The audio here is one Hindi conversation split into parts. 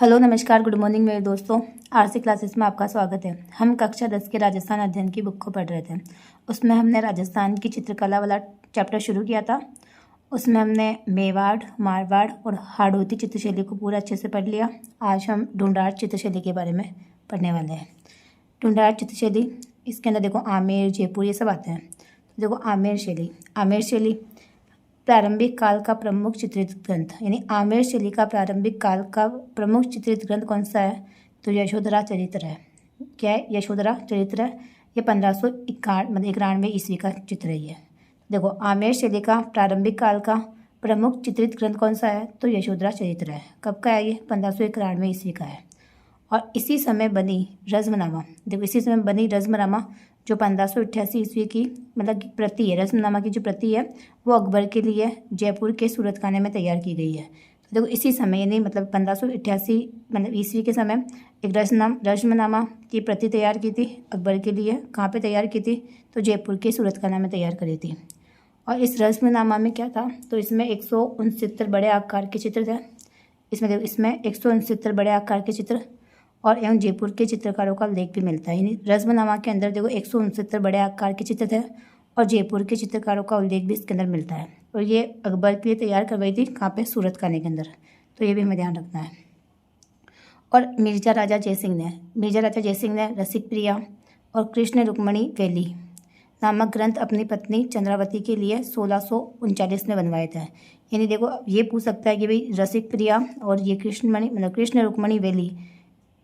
हेलो नमस्कार गुड मॉर्निंग मेरे दोस्तों। आरसी क्लासेस में आपका स्वागत है। हम कक्षा 10 के राजस्थान अध्ययन की बुक को पढ़ रहे थे। उसमें हमने राजस्थान की चित्रकला वाला चैप्टर शुरू किया था। उसमें हमने मेवाड़, मारवाड़ और हाड़ौती चित्रशैली को पूरा अच्छे से पढ़ लिया। आज हम ढूंढाड़ चित्रशैली के बारे में पढ़ने वाले हैं। ढूंढाड़ चित्रशैली, इसके अंदर देखो आमेर, जयपुर ये सब आते हैं। तो देखो आमेर शैली प्रारंभिक काल का प्रमुख चित्रित ग्रंथ, यानी आमेर शैली का प्रारंभिक काल का प्रमुख चित्रित ग्रंथ कौन सा है? तो यशोधरा चरित्र है। क्या है? यशोधरा चरित्र है। ये 1591 ईस्वी का चित्र है ये। देखो आमेर शैली का प्रारंभिक काल का प्रमुख चित्रित ग्रंथ कौन सा है? तो यशोधरा चरित्र है। कब का है ये? 1591 ईस्वी का है। और इसी समय बनी रज़्मनामा, देखो इसी समय बनी रज़्मनामा जो 1588 ईस्वी की मतलब प्रति है। रज़्मनामा की जो प्रति है वो अकबर के लिए जयपुर के सूरतखाने में तैयार की गई है। तो देखो इसी समय यानी मतलब 1588 मतलब ईस्वी के समय एक रज़्मनामा की प्रति तैयार की थी अकबर के लिए। कहाँ पे तैयार की थी? तो जयपुर के सूरतखाना में तैयार करी थी। और इस रज़्मनामा में क्या था? तो इसमें 169 बड़े आकार के चित्र थे। इसमें देखो इसमें 169 बड़े आकार के चित्र और एवं जयपुर के चित्रकारों का उल्लेख भी मिलता है। यानी रज़्मनामा के अंदर देखो 169 बड़े आकार के चित्र थे और जयपुर के चित्रकारों का उल्लेख भी इसके अंदर मिलता है। और ये अकबर के लिए तैयार करवाई थी कहाँ पे? सूरतखाने के अंदर। तो ये भी हमें ध्यान रखना है। और मिर्जा राजा जयसिंह ने रसिक प्रिया और कृष्ण रुक्मणी वेली नामक ग्रंथ अपनी पत्नी चंद्रावती के लिए 1639 में बनवाए थे। यानी देखो ये पूछ सकता है कि भाई रसिक प्रिया और ये कृष्ण रुक्मणी वेली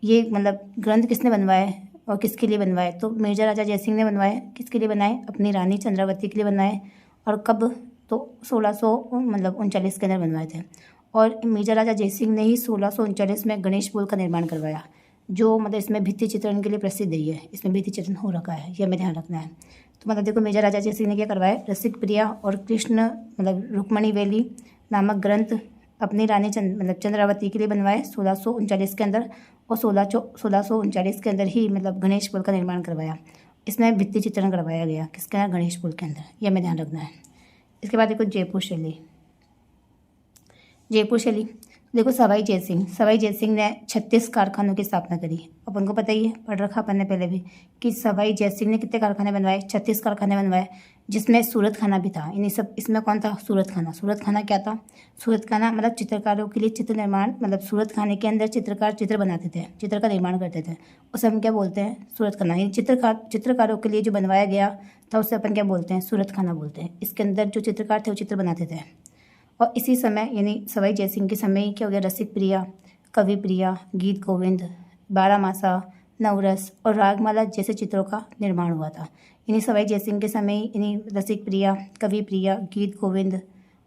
ये मतलब ग्रंथ किसने बनवाए और किसके लिए बनवाए? तो मिर्जा राजा जयसिंह ने बनवाए। किसके लिए बनाए? अपनी रानी चंद्रावती के लिए बनवाए। और कब? तो 1639 के अंदर बनवाए थे। और मिर्जा राजा जयसिंह ने ही 1639 में गणेश पुल का निर्माण करवाया, जो मतलब इसमें भित्ति चित्रण के लिए प्रसिद्ध ही है। इसमें भित्ति चित्रण हो रखा है, ये हमें ध्यान रखना है। तो मतलब देखो मिर्जा राजा जयसिंह ने क्या करवाया? रसिक प्रिया और कृष्ण मतलब रुक्मणी वेली नामक ग्रंथ अपनी रानी चंद्रावती के लिए बनवाए 1639 के अंदर। और 1639 के अंदर ही मतलब गणेश पुल का निर्माण करवाया। इसमें भित्ति चित्रण करवाया गया किसके अंदर? गणेश पुल के अंदर। ये हमें ध्यान रखना है। इसके बाद देखो जयपुर शैली देखो सवाई जयसिंह ने 36 कारखानों की स्थापना करी। अपन को पता ही है, पढ़ रखा अपन ने पहले भी, कि सवाई जयसिंह ने कितने कारखाने बनवाए? 36 कारखाने बनवाए, जिसमें सूरतखाना भी था। यानी सब इसमें कौन था? सूरतखाना क्या था? सूरतखाना मतलब चित्रकारों के लिए चित्र निर्माण, मतलब सूरतखाने के अंदर चित्रकार चित्र बनाते थे, चित्र का निर्माण करते थे। उसे हम क्या बोलते हैं? सूरतखाना। यानी चित्रकारों के लिए जो बनवाया गया था उसे अपन क्या बोलते हैं? सूरतखाना बोलते हैं। इसके अंदर जो चित्रकार थे वो चित्र बनाते थे। और इसी समय यानी सवाई जयसिंह के समय ही क्या हो गया? रसिक प्रिया, कवि प्रिया, गीत गोविंद, बारामासा, नवरस और रागमाला जैसे चित्रों का निर्माण हुआ था। यानी सवाई जयसिंह के समय यानी रसिक प्रिया, कवि प्रिया, गीत गोविंद,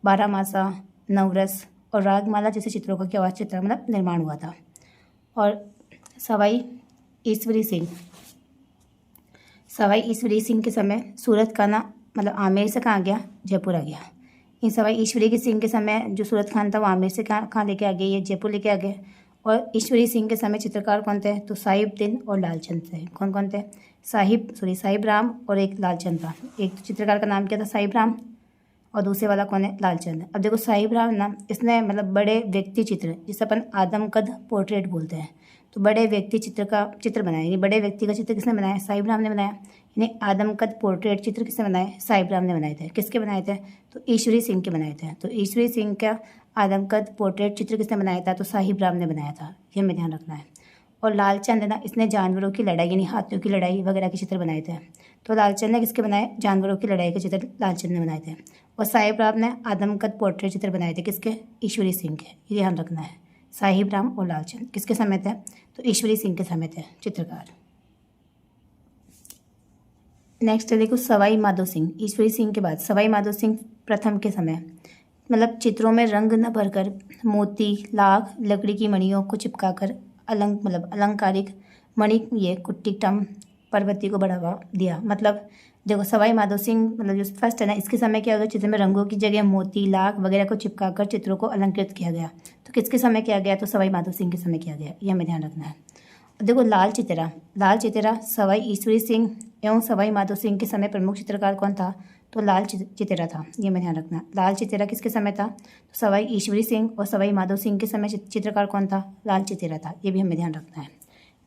बारामासा, नवरस और रागमाला जैसे चित्रों का क्या हुआ? चित्र मतलब निर्माण हुआ था। और सवाई ईश्वरी सिंह के समय सूरतखाना मतलब आमेर से कहाँ गया? जयपुर आ गया। इन सवाई ईश्वरी सिंह के समय जो सूरतखाना था वो आमेर से कहाँ लेके आ गए? ये जयपुर लेके आ गए। और ईश्वरी सिंह के समय चित्रकार कौन थे? तो साहिबदीन और लालचंद थे। कौन थे? साहिब राम और एक लालचंद था। एक चित्रकार का नाम क्या था? साहिब राम, और दूसरे वाला कौन है? लालचंद। अब देखो साहिब राम ना, इसने मतलब बड़े व्यक्ति चित्र जिसे अपन आदमकद पोर्ट्रेट बोलते हैं, तो बड़े व्यक्ति चित्र का चित्र बनाया। यानी बड़े व्यक्ति का चित्र किसने बनाया? साहिब राम ने बनाया। यानी आदमकद पोर्ट्रेट चित्र किसने बनाए? साहिब राम ने बनाए थे। किसके बनाए थे? तो ईश्वरी सिंह के बनाए थे। तो ईश्वरी सिंह का आदमकद पोर्ट्रेट चित्र किसने बनाया था? तो साहिब राम ने बनाया था। ये हमें ध्यान रखना है। और लालचंद है ना, इसने जानवरों की लड़ाई यानी हाथियों की लड़ाई वगैरह के चित्र बनाए थे। तो लालचंद ने किसके बनाए? जानवरों की लड़ाई के चित्र लालचंद ने बनाए थे। और साहिब राम ने आदमकद पोर्ट्रेट चित्र बनाए थे। किसके? ईश्वरी सिंह के। ये ध्यान रखना है। साहिब राम और लालचंद किसके समय थे? तो ईश्वरी सिंह के समय थे चित्रकार। नेक्स्ट है देखो सवाई माधो सिंह। ईश्वरी सिंह के बाद सवाई माधो सिंह प्रथम के समय मतलब चित्रों में रंग न भरकर मोती, लाख, लकड़ी की मणियों को चिपकाकर अलंकारिक मणि ये कुट्टिटम प्रवृत्ति को बढ़ावा दिया। मतलब देखो सवाई माधो सिंह मतलब जो फर्स्ट है ना, इसके समय क्या होगा? चित्र में रंगों की जगह मोती, लाख वगैरह को चिपकाकर चित्रों को अलंकृत किया गया। तो किसके समय किया गया? तो सवाई माधो सिंह के समय किया गया। ये हमें ध्यान रखना है। देखो लाल चितेरा सवाई ईश्वरी सिंह एवं सवाई माधो सिंह के समय प्रमुख चित्रकार कौन था? तो लाल चितेरा था, ये हमें ध्यान रखना। लाल चितेरा किसके समय था? तो सवाई ईश्वरी सिंह और सवाई माधो सिंह के समय चित्रकार कौन था? लाल चितेरा था, ये भी हमें ध्यान रखना है।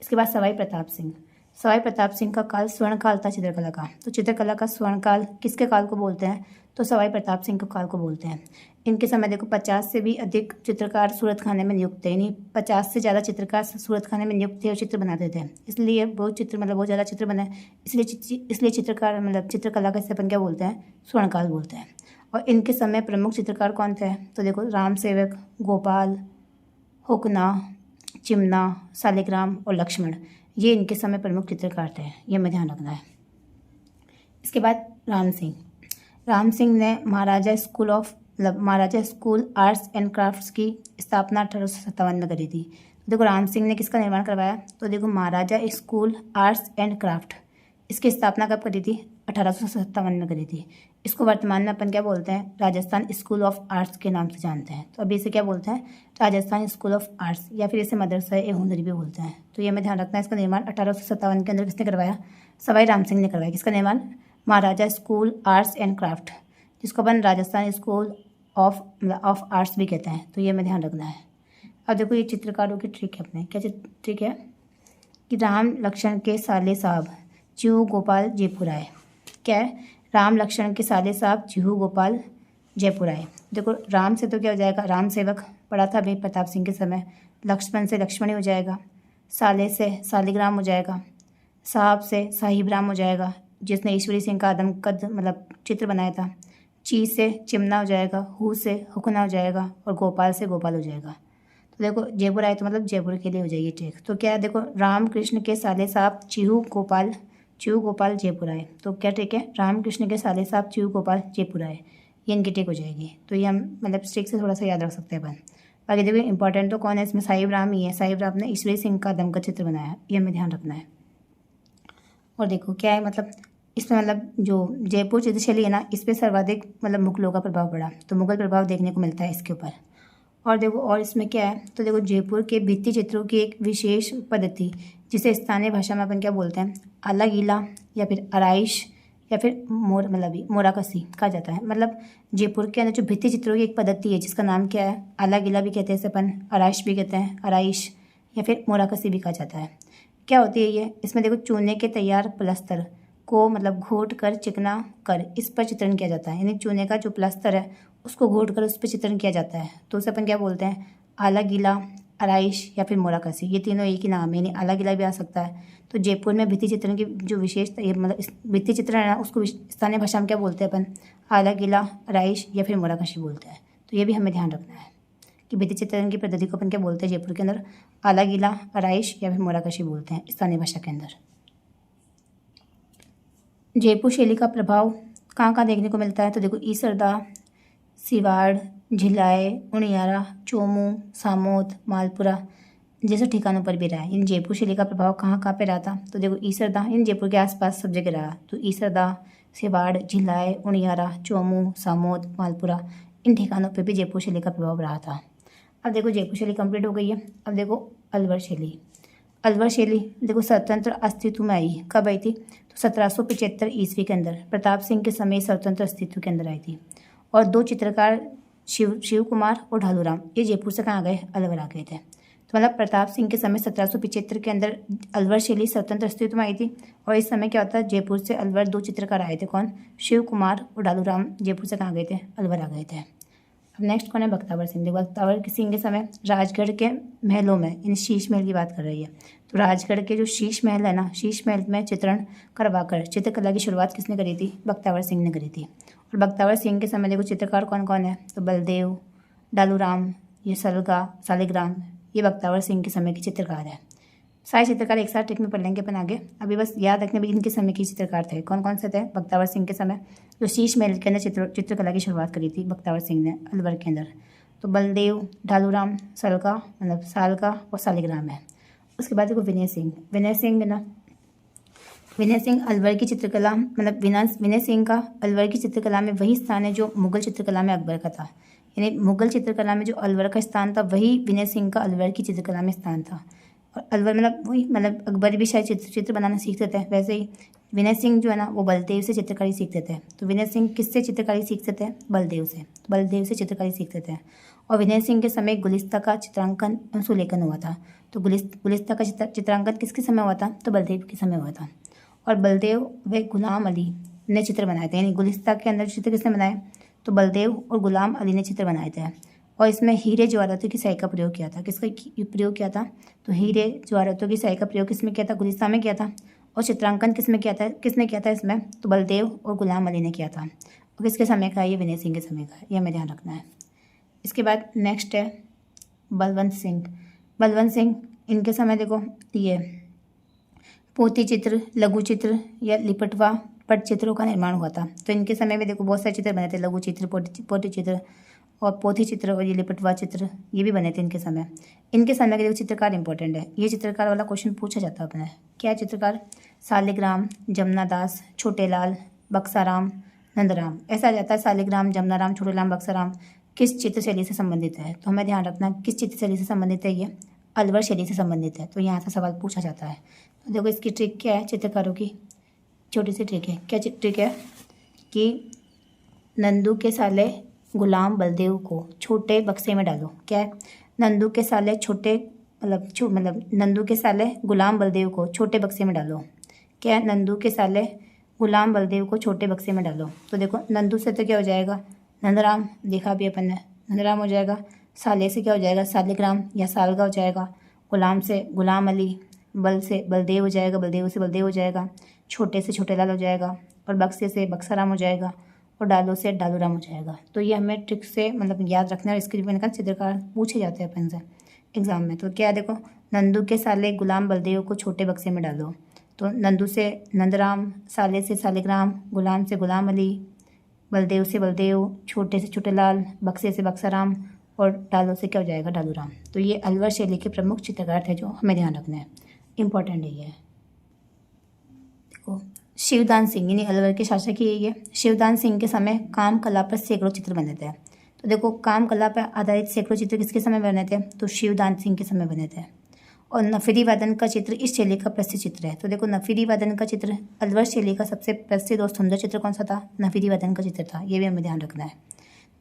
इसके बाद सवाई प्रताप सिंह। सवाई प्रताप सिंह का काल स्वर्णकाल था चित्रकला का। तो चित्रकला का स्वर्णकाल किसके काल को बोलते हैं? तो सवाई प्रताप सिंह के काल को बोलते हैं। इनके समय देखो 50 से भी अधिक चित्रकार सूरत खाने में नियुक्त थे, यानी 50 से ज़्यादा चित्रकार सूरत खाने में नियुक्त थे और चित्र बनाते थे। इसलिए बहुत ज़्यादा चित्र बने, इसलिए चित्रकार चित्रकला का इसे अपन क्या बोलते हैं? स्वर्णकाल बोलते हैं। और इनके समय प्रमुख चित्रकार कौन थे? तो देखो राम सेवक, गोपाल, हुकना, चिमना, सालिग्राम और लक्ष्मण, ये इनके समय प्रमुख चित्रकार थे, ये हमें ध्यान रखना है। इसके बाद राम सिंह। राम सिंह ने महाराजा स्कूल आर्ट्स एंड क्राफ्ट्स की स्थापना 1857 में करी थी। देखो राम सिंह ने किसका निर्माण करवाया? तो देखो महाराजा स्कूल आर्ट्स एंड क्राफ्ट, इसकी स्थापना कब करी थी? 1857 में करी थी। इसको वर्तमान में अपन क्या बोलते हैं? राजस्थान स्कूल ऑफ आर्ट्स के नाम से जानते हैं। तो अभी इसे क्या बोलते हैं? राजस्थान स्कूल ऑफ आर्ट्स, या फिर इसे मदरसा ए हुनर भी बोलते हैं। तो ये हमें ध्यान रखना है। इसका निर्माण 1857 के अंदर किसने करवाया? सवाई राम सिंह ने करवाया। किसका निर्माण? महाराजा स्कूल आर्ट्स एंड क्राफ्ट, जिसको अपन राजस्थान स्कूल ऑफ आर्ट्स भी कहते हैं। तो ये हमें ध्यान रखना है। अब देखो ये चित्रकारों की ट्रिक है अपने, क्या ट्रिक है? कि राम लक्ष्मण के साले साहब चिहू गोपाल जयपुर आए। क्या है? राम लक्ष्मण के साले साहब चिहू गोपाल जयपुर आए। देखो राम से तो क्या हो जाएगा? राम सेवक पढ़ा था अभी प्रताप सिंह के समय। लक्ष्मण से लक्ष्मणी हो जाएगा, साले से सालिग्राम हो जाएगा, साहब से साहिब राम हो जाएगा, जिसने ईश्वरी सिंह का आदमकद चित्र बनाया था। ची से चिमना हो जाएगा, हु से हुकना हो जाएगा और गोपाल से गोपाल हो जाएगा। तो देखो जयपुर आए तो जयपुर के लिए हो जाएगी ट्रिक। तो क्या है? देखो राम कृष्ण के साले साहब चिहू गोपाल जयपुर आए। तो क्या ट्रिक है? राम कृष्ण के साले साहब चिहू गोपाल जयपुर आए, ये इनकी ट्रिक हो जाएगी। तो ये हम ट्रिक से थोड़ा सा याद रख सकते हैं अपन। बाकी देखो इंपॉर्टेंट तो कौन है इसमें? साहिब राम ही है। साहिब राम ने ईश्वरी सिंह का आदमकद चित्र बनाया, ये हमें ध्यान रखना है। और देखो क्या है इसमें जो जयपुर चित्रशैली है ना, इस पर सर्वाधिक मुगलों का प्रभाव पड़ा। तो मुगल प्रभाव देखने को मिलता है इसके ऊपर। और देखो और इसमें क्या है? तो देखो जयपुर के भित्ति चित्रों की एक विशेष पद्धति, जिसे स्थानीय भाषा में अपन क्या बोलते हैं? आला गीला या फिर आराइश या फिर मोराकसी कहा जाता है। जयपुर के अंदर जो भित्ति चित्रों की एक पद्धति है जिसका नाम क्या है? आला गीला भी कहते हैं इसे अपन, आराइश भी कहते हैं, आराइश या फिर मोराकसी भी कहा जाता है। क्या होती है ये? इसमें देखो चूने के तैयार प्लस्तर को घोट कर चिकना कर इस पर चित्रण किया जाता है। यानी चूने का जो प्लस्तर है उसको घोट कर उस पर चित्रण किया जाता है। तो उसे अपन क्या बोलते हैं? आला गीला, आराइश या फिर मोराकसी, ये तीनों एक ही नाम है, यानी आला गीला भी आ सकता है। तो जयपुर में भित्ति चित्रण की जो विशेषता भित्ति चित्रण है ना, उसको स्थानीय भाषा में क्या बोलते हैं अपन? आला गीला, आराइश या फिर मोराकसी बोलते हैं। तो ये भी हमें ध्यान रखना है कि भित्ति चित्रण की पद्धति को अपन क्या बोलते हैं जयपुर के अंदर? आला गीला, आराइश या फिर मोराकसी बोलते हैं स्थानीय भाषा के अंदर। जयपुर शैली का प्रभाव कहाँ कहाँ देखने को मिलता है? तो देखो ईसरदा, सिवाड़, झिलाए, उनियारा, चोमू, सामोद, मालपुरा जैसे ठिकानों पर भी रहा है। इन जयपुर शैली का प्रभाव कहाँ कहाँ पे रहा था? तो देखो ईसरदा, इन जयपुर के आसपास सब जगह रहा। तो ईसरदा, सिवाड़, झिलाए, उनियारा, चोमू, सामोद, मालपुरा इन ठिकानों पे भी जयपुर शैली का प्रभाव रहा था। अब देखो जयपुर शैली कंप्लीट हो गई है। अब देखो अलवर शैली। अलवर शैली देखो स्वतंत्र अस्तित्व में आई। कब आई थी? तो 1775 ईस्वी के अंदर प्रताप सिंह के समय स्वतंत्र अस्तित्व के अंदर आई थी। और दो चित्रकार शिव कुमार और ढालूराम ये जयपुर से कहाँ गए? अलवर आ गए थे। तो प्रताप सिंह के समय 1775 के अंदर अलवर शैली स्वतंत्र अस्तित्व में आई थी। और इस समय क्या होता है? जयपुर से अलवर दो चित्रकार आए थे। कौन? शिव कुमार और ढालूराम जयपुर से कहाँ गए थे? अलवर आ गए थे। अब नेक्स्ट कौन है? बख्तावर सिंह। बख्तावर सिंह के समय राजगढ़ के महलों में, इन शीश महल की बात कर रही है। तो राजगढ़ के जो शीश महल है ना, शीश महल में चित्रण करवाकर चित्रकला की शुरुआत किसने करी थी? बख्तावर सिंह ने करी थी। और बख्तावर सिंह के समय देखो चित्रकार कौन कौन है? तो बलदेव, डालूराम, ये सालिग्राम, ये बख्तावर सिंह के समय के चित्रकार है। सारे चित्रकार एक साथ ट्रिक में पढ़ लेंगे अपन आगे। अभी बस याद रखने भी इनके समय के चित्रकार थे। कौन कौन से थे? बख्तावर सिंह के समय जो शीश महल के अंदर चित्रकला की शुरुआत करी थी बख्तावर सिंह ने अलवर के अंदर। तो बलदेव, ढालूराम, सालका और सालिग्राम है। उसके बाद देखो विनय सिंह अलवर की चित्रकला विनय सिंह का अलवर की चित्रकला में वही स्थान है जो मुगल चित्रकला में अकबर का था। यानी मुगल चित्रकला में जो अलवर का स्थान था वही विनय सिंह का अलवर की चित्रकला में स्थान था। और अलवर वही अकबर भी शायद चित्र बनाना सीखते थे, वैसे ही विनय सिंह जो है ना वो बलदेव से चित्रकारी सीखते थे। तो विनय सिंह किससे चित्रकारी सीखते थे? बलदेव से। बलदेव से चित्रकारी सीखते थे। और विनय सिंह के समय गुलिस्ता का चित्रांकन सुलेखन हुआ था। तो गुलिस्ता का चित्रांकन किसके समय हुआ था? तो बलदेव के समय हुआ था। और बलदेव व गुलाम अली ने चित्र बनाए थे, यानी गुलिस्ता के अंदर चित्र किसने बनाए? तो बलदेव और गुलाम अली ने चित्र बनाए थे। और इसमें हीरे जवाहरातों की स्याही का प्रयोग किया था। किसका प्रयोग किया था? तो हीरे जवाहरातों की स्याही का प्रयोग किसमें किया था? गुलिस्ता में किया था। और चित्रांकन किसमें किया था? किसने किया था इसमें? तो बलदेव और गुलाम अली ने किया था। और किसके समय का है? ये विनय सिंह के समय का है, ये हमें ध्यान रखना है। इसके बाद नेक्स्ट है बलवंत सिंह। बलवंत सिंह, इनके समय देखो ये पोथी चित्र, लघु चित्र या लिपटवा पटचित्रों का निर्माण हुआ था। तो इनके समय में देखो बहुत सारे चित्र बने थे, लघु चित्र, पोथी चित्र और पोथी चित्र और ये लिपटवा चित्र, ये भी बने थे इनके समय। इनके समय के देखो चित्रकार इंपॉर्टेंट है। ये चित्रकार वाला क्वेश्चन पूछा जाता है अपने। क्या चित्रकार? सालिग्राम, जमुनादास, छोटेलाल, बक्साराम, नंदराम। ऐसा आ जाता है सालिग्राम, जमुनाराम, छोटेलाल, बक्साराम किस चित्र शैली से संबंधित है? तो हमें ध्यान रखना किस चित्र शैली से संबंधित है? ये अलवर शैली से संबंधित है। तो यहाँ से सवाल पूछा जाता है। तो देखो इसकी ट्रिक क्या है? चित्रकारों की छोटी सी ट्रिक है। क्या ट्रिक है? कि नंदू के साले गुलाम बलदेव को छोटे बक्से में डालो। क्या है? नंदू के साले छोटे मतलब नंदू के साले गुलाम बलदेव को छोटे बक्से में डालो। क्या है? नंदू के साले गुलाम बलदेव को छोटे बक्से में डालो। तो देखो नंदू से तो क्या हो जाएगा? नंदराम, देखा भी अपन ने, नंदराम हो जाएगा। साले से क्या हो जाएगा? सालिग्राम या सालगा हो जाएगा। गुलाम से गुलाम अली, बल से बलदेव हो जाएगा, बलदेव से बलदेव हो जाएगा। छोटे से छोटेलाल हो जाएगा। और बक्से से बक्साराम हो जाएगा। और डालो से डालूराम हो जाएगा। तो ये हमें ट्रिक से मतलब याद रखना है। और इसके मैंने कहा चित्रकार पूछे जाते हैं अपन से एग्जाम में। तो क्या देखो, नंदू के साले गुलाम बलदेव को छोटे बक्से में डालो। तो नंदू से नंदराम, साले से सालिग्राम, गुलाम से गुलाम अली, बलदेव से बलदेव, छोटे से छोटेलाल, बक्से से बक्साराम और डालो से क्या हो जाएगा? डालूराम। तो ये अलवर शैली के प्रमुख चित्रकार थे जो हमें ध्यान रखना है, इंपॉर्टेंट है ये। देखो शिवदान सिंह, यानी अलवर के शासक ही ये। शिवदान सिंह के समय काम कला पर सैकड़ों चित्र बने थे। तो देखो काम कला पर आधारित सैकड़ों चित्र किसके समय बने थे? तो शिवदान सिंह के समय बने थे। और नफीरी वादन का चित्र इस शैली का प्रसिद्ध चित्र है। तो देखो नफीरी वादन का चित्र अलवर शैली का सबसे प्रसिद्ध और सुंदर चित्र कौन सा था? नफीरी वादन का चित्र था। ये भी हमें ध्यान रखना है।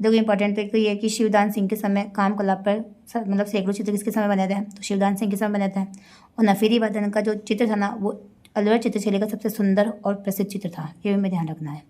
देखो इंपॉर्टेंट तो ये है कि शिवदान सिंह के समय काम कला पर मतलब सैकड़ों चित्र किसके समय बने थे? तो शिवदान सिंह के समय बने थे। और नफीरी वादन का जो चित्र था ना वो अलवर चित्रशैली का सबसे सुंदर और प्रसिद्ध चित्र था। ये भी हमें ध्यान रखना है।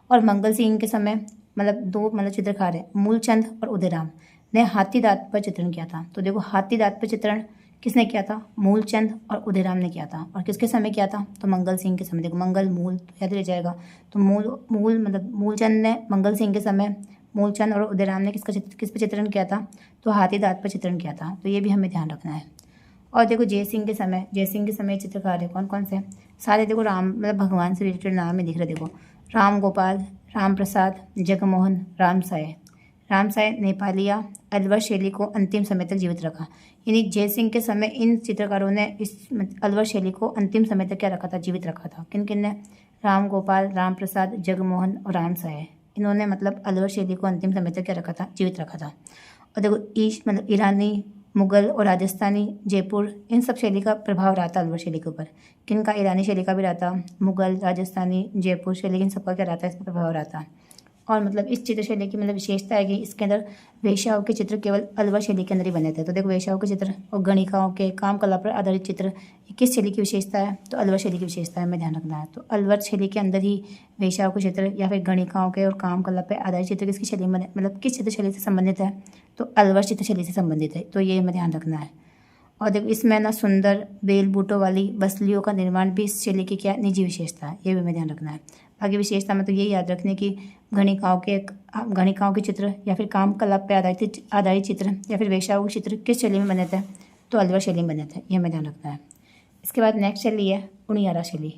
और मंगल सिंह के समय दो चित्रकार है, मूलचंद और उदयराम ने हाथी दांत पर चित्रण किया था। तो देखो हाथी दांत पर चित्रण किसने किया था? मूलचंद और उदयराम ने किया था। और किसके समय किया था? तो मंगल सिंह के समय। देखो मंगल मूल याद रह जाएगा। तो मूलचंद ने मंगल सिंह के समय, मूलचंद और उदयराम ने किस पर चित्रण किया था? तो हाथी दांत पर चित्रण किया था। तो ये भी हमें ध्यान रखना है। और देखो जयसिंह के समय चित्रकार है कौन कौन से? सारे देखो राम भगवान से रिलेटेड नाम में दिख रहे। देखो राम गोपाल, राम प्रसाद, जगमोहन, राम साय नेपालिया अलवर शैली को अंतिम समय तक जीवित रखा। यानी जयसिंह के समय इन चित्रकारों ने इस अलवर शैली को अंतिम समय तक क्या रखा था? जीवित रखा था। किन किन ने? राम गोपाल, राम प्रसाद, जगमोहन और राम साय। इन्होंने अलवर शैली को अंतिम समय तक क्या रखा था? जीवित रखा था। और देखो ईरानी, मुगल और राजस्थानी, जयपुर, इन सब शैली का प्रभाव रहा था अलवर शैली के ऊपर। किन का? ईरानी शैली का भी रहा था, मुगल, राजस्थानी, जयपुर शैली, इन सबका क्या रहता है? इस पर प्रभाव रहा था। और इस चित्र शैली की विशेषता है कि इसके अंदर वेश्याओं के चित्र केवल अलवर शैली के अंदर ही बने थे। तो देखो वेश्याओं के चित्र और गणिकाओं के काम कला पर आधारित चित्र किस शैली की विशेषता है? तो अलवर शैली की विशेषता है, हमें ध्यान रखना है। तो अलवर शैली के अंदर ही वेश्याओं के चित्र या फिर गणिकाओं के और काम कला पर आधारित चित्र किसकी शैली में किस चित्र शैली से संबंधित है? तो अलवर चित्र शैली से संबंधित है। तो ये हमें ध्यान रखना है। और देखो इसमें सुंदर बेल बूटों वाली बसलियों का निर्माण भी इस शैली की क्या निजी विशेषता है, ये भी हमें ध्यान रखना है। आगे विशेषता में तो ये याद रखने की गणिकाओं के चित्र या फिर काम कला पर आधारित चित्र या फिर वेश्याओं के चित्र किस शैली में बने थे? तो अलवर शैली में बने थे, ये हमें ध्यान रखना है। इसके बाद नेक्स्ट शैली है उनियारा शैली।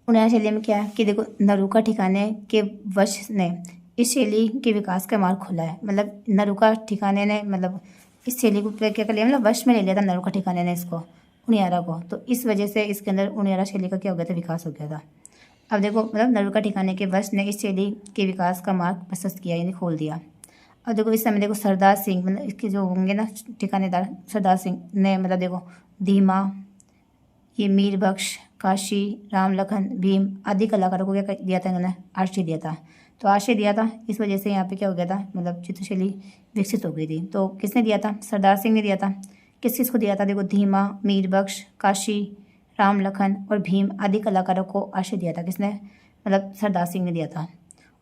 उनियारा शैली में क्या है कि देखो नरुका ठिकाने के वश ने इस शैली के विकास का मार्ग खोला है। नरुका ठिकाने ने इस शैली को क्या कर लिया? वश में ले लिया था नरुका ठिकाने ने इसको, उनियारा को। तो इस वजह से इसके अंदर उनियारा शैली का क्या हो गया था? विकास हो गया था। अब देखो नरुका ठिकाने के वश ने इस शैली के विकास का मार्ग प्रशस्त किया, यानी खोल दिया। अब देखो इस समय देखो सरदार सिंह इसके जो होंगे ना ठिकानेदार, सरदार सिंह ने देखो धीमा, ये मीर बख्श काशी, राम, लखन, भीम आदि कलाकारों को क्या दिया था इन्होंने? आश्रय दिया था। तो आश्रय दिया था, इस वजह से यहाँ पे क्या हो गया था, मतलब चित्रशैली विकसित हो गई थी। तो किसने दिया था? सरदार सिंह ने दिया था। किस किस को दिया था? देखो, धीमा, मीर बख्श, काशी, राम, लखन और भीम आदि कलाकारों को आश्रय दिया था। किसने? मतलब सरदार सिंह ने दिया था।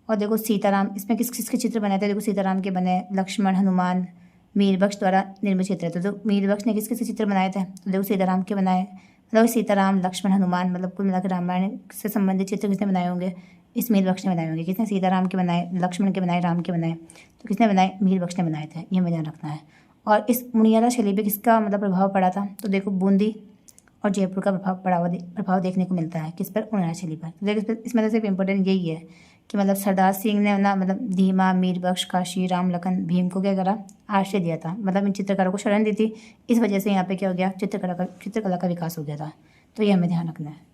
और देखो सीताराम, इसमें किस किस के चित्र बनाए थे? देखो सीताराम के बने, लक्ष्मण, हनुमान, मीर बख्श द्वारा निर्मित चित्र थे। तो मीर बख्श ने किस किस चित्र बनाए थे? तो देखो सीताराम के बनाए, मतलब सीताराम, लक्ष्मण, हनुमान, मतलब कुल मिलाकर रामायण से संबंधित चित्र किसने बनाए होंगे? इस मीर बख्श ने बनाए होंगे। किसने? सीताराम के बनाए, लक्ष्मण के बनाए, राम के बनाए। तो किसने बनाए? मीर बख्श ने बनाए थे। ये हमें ध्यान रखना है। और इस मुनियारा शैली पे किसका मतलब प्रभाव पड़ा था? तो देखो बूंदी और जयपुर का प्रभाव देखने को मिलता है। किस पर? मुनियारा शैली पर। तो देखो इसमें से सिर्फ इम्पोर्टेंट यही है कि मतलब सरदार सिंह ने ना मतलब धीमा, मीर बख्श, काशी, राम, लखन, भीम को क्या करा? आश्रय दिया था, मतलब इन चित्रकारों को शरण दी थी। इस वजह से यहाँ पे क्या हो गया? चित्रकला का विकास हो गया था। तो ये हमें ध्यान रखना है।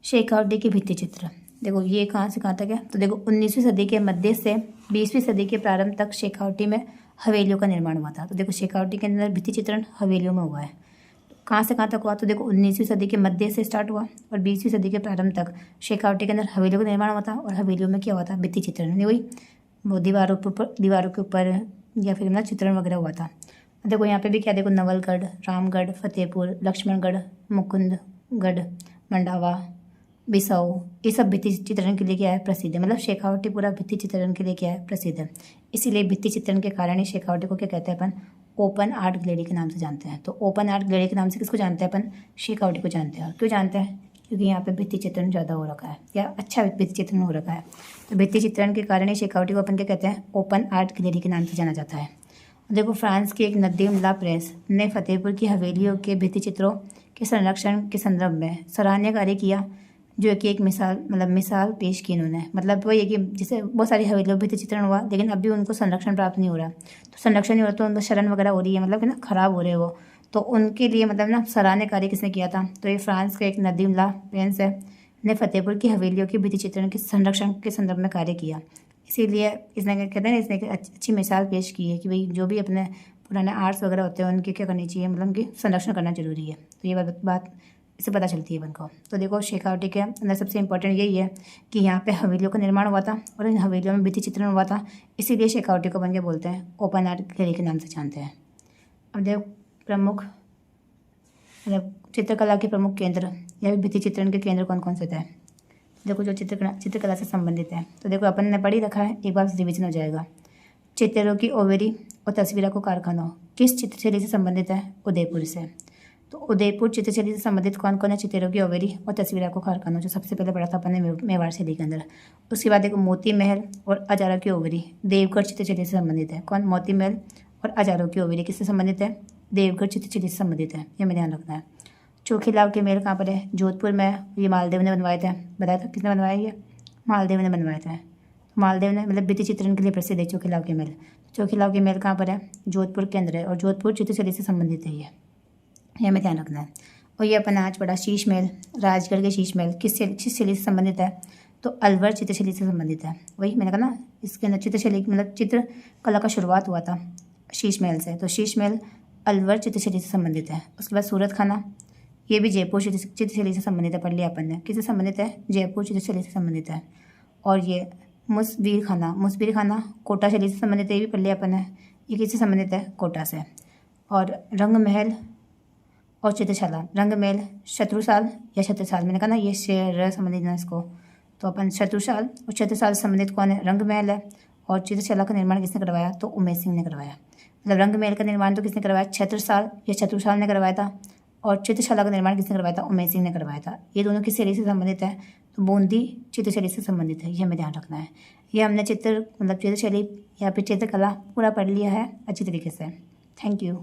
शेखावटी के भित्ति चित्र, देखो ये कहाँ से कहाँ तक है? तो देखो 19वीं सदी के मध्य से 20वीं सदी के प्रारंभ तक शेखावटी में हवेलियों का निर्माण हुआ था। तो देखो शेखावटी के अंदर भित्ति चित्रण हवेलियों में हुआ है। कहाँ से कहाँ तक हुआ? तो देखो 19वीं सदी के मध्य से स्टार्ट हुआ और 20वीं सदी के प्रारंभ तक शेखावटी के अंदर हवेलियों का निर्माण हुआ था। और हवेलियों में क्या हुआ था? भित्ति चित्रण, नहीं हुई वो दीवारों के ऊपर या फिर ना चित्रण वगैरह हुआ था। देखो यहाँ पे भी क्या, देखो नवलगढ़, रामगढ़, फतेहपुर, लक्ष्मणगढ़, मुकुंदगढ़, मंडावा, बिसाऊ, ये सब भित्ति चित्रण के लिए क्या है? प्रसिद्ध है। मतलब शेखावटी पूरा भित्ति चित्रण के लिए क्या है? प्रसिद्ध है। इसीलिए भित्ति चित्रण के कारण ही शेखावटी को क्या कहते हैं अपन? ओपन आर्ट गैलरी के नाम से जानते हैं। तो ओपन आर्ट गैलरी के नाम से किसको जानते हैं अपन? शेखावटी को जानते हैं। और क्यों जानते हैं? क्योंकि यहाँ पे भित्ति चित्रण ज़्यादा हो रखा है या अच्छा भित्ति चित्रण हो रखा है। तो भित्ति चित्रण के कारण ही शेखावटी को अपन क्या कहते हैं? ओपन आर्ट गैलरी के नाम से जाना जाता है। देखो फ्रांस की एक नदीम ला प्रेस ने फतेहपुर की हवेलियों के भित्ति चित्रों के संरक्षण के संदर्भ में सराहनीय कार्य किया, जो कि एक मिसाल पेश की इन्होंने। मतलब वो ये कि जैसे बहुत सारी हवेलियों भित्ति चित्रण हुआ, लेकिन अभी उनको संरक्षण प्राप्त नहीं हो रहा। तो संरक्षण नहीं हो रहा तो उनको शरण वगैरह हो रही है, मतलब कि ना खराब हो रहे हैं वो। तो उनके लिए मतलब ना सराहनीय कार्य किसने किया था? तो ये फ्रांस का एक नदीम ला प्रेस है ने फतेहपुर की हवेलियों के भित्ति चित्रण के संरक्षण के संदर्भ में कार्य किया। इसीलिए इसने क्या कहते हैं, इसने एक अच्छी मिसाल पेश की है कि भाई जो भी अपने पुराने आर्ट्स वगैरह होते हैं उनके क्या करनी चाहिए, मतलब कि संरक्षण करना जरूरी है। तो ये बात इससे पता चलती है अपन को। तो देखो शेखावटी के अंदर सबसे इंपॉर्टेंट यही है कि यहाँ पे हवेलियों का निर्माण हुआ था और इन हवेलियों में भित्ति चित्रण हुआ था। इसीलिए शेखावटी को अपन क्या बोलते हैं? ओपन आर्ट गैलरी के नाम से जानते हैं। अब देखो प्रमुख मतलब चित्रकला के प्रमुख केंद्र या भित्ति चित्रण के केंद्र कौन कौन से थे? देखो जो चित्रकला से संबंधित है, तो देखो अपन ने पढ़ ही रखा है, एक बार रिविजन हो जाएगा। चित्रों की ओवेरी और तस्वीरों को कारखानों किस चित्रशैली से संबंधित है? उदयपुर से। तो उदयपुर चित्रशैली से संबंधित कौन कौन है? चित्रों की ओवेरी और तस्वीरों को कारखानों, जो सबसे पहले पढ़ा था अपन ने मेवाड़ शैली के अंदर। उसके बाद देखो मोती महल और अजारों की ओवेरी देवगढ़ चित्रशैली से संबंधित है। कौन? मोती महल और अजारों की ओवेरी किससे संबंधित है? देवगढ़ चित्रशैली से संबंधित है। ये हमें ध्यान रखना है। चोखीलाल के महल कहाँ पर है? जोधपुर में। ये मालदेव ने बनवाए थे, बताया था किसने बनवाया? ये मालदेव ने बनवाए थे। मालदेव ने मतलब भित्ति चित्रण के लिए प्रसिद्ध है चोखीलाल के महल। चोखीलाल के महल कहाँ पर है? जोधपुर के अंदर है और जोधपुर चित्रशैली से संबंधित है ये हमें ध्यान रखना है। और ये अपन आज पढ़ा शीश महल, राजगढ़ के शीश महल किस शैली से संबंधित है? तो अलवर चित्रशैली से संबंधित है। वही मैंने कहा ना, इसके अंदर चित्रशैली मतलब चित्रकला का शुरुआत हुआ था शीश महल से। तो शीश महल अलवर चित्रशैली से संबंधित है। उसके बाद सूरत खाना, ये भी जयपुर चित्रशैली से संबंधित है, पढ़ लिया अपन ने। किससे संबंधित है? जयपुर चित्रशैली से संबंधित है। और ये मुसबीर खाना कोटा शैली से संबंधित है, ये भी पढ़ लिया अपन ने। ये किससे संबंधित है? कोटा से। और रंग महल और चित्रशाला, रंग महल शत्रुसाल या छत्रसाल, मैंने कहा ना ये शेर संबंधित है इसको। तो अपन शत्रुसाल और छत्रसाल से संबंधित कौन है? रंग महल है। और चित्रशाला का निर्माण किसने करवाया? तो उमेश सिंह ने करवाया। मतलब रंग महल का निर्माण तो किसने करवाया? छत्रसाल ने करवाया था। और चित्रशाला का निर्माण किसने करवाया था? उमेश सिंह ने करवाया था। ये दोनों किस शैली से संबंधित है? तो बूंदी चित्रशैली से संबंधित है। ये हमें ध्यान रखना है। ये हमने चित्रशैली या फिर चित्रकला पूरा पढ़ लिया है अच्छी तरीके से। Thank you.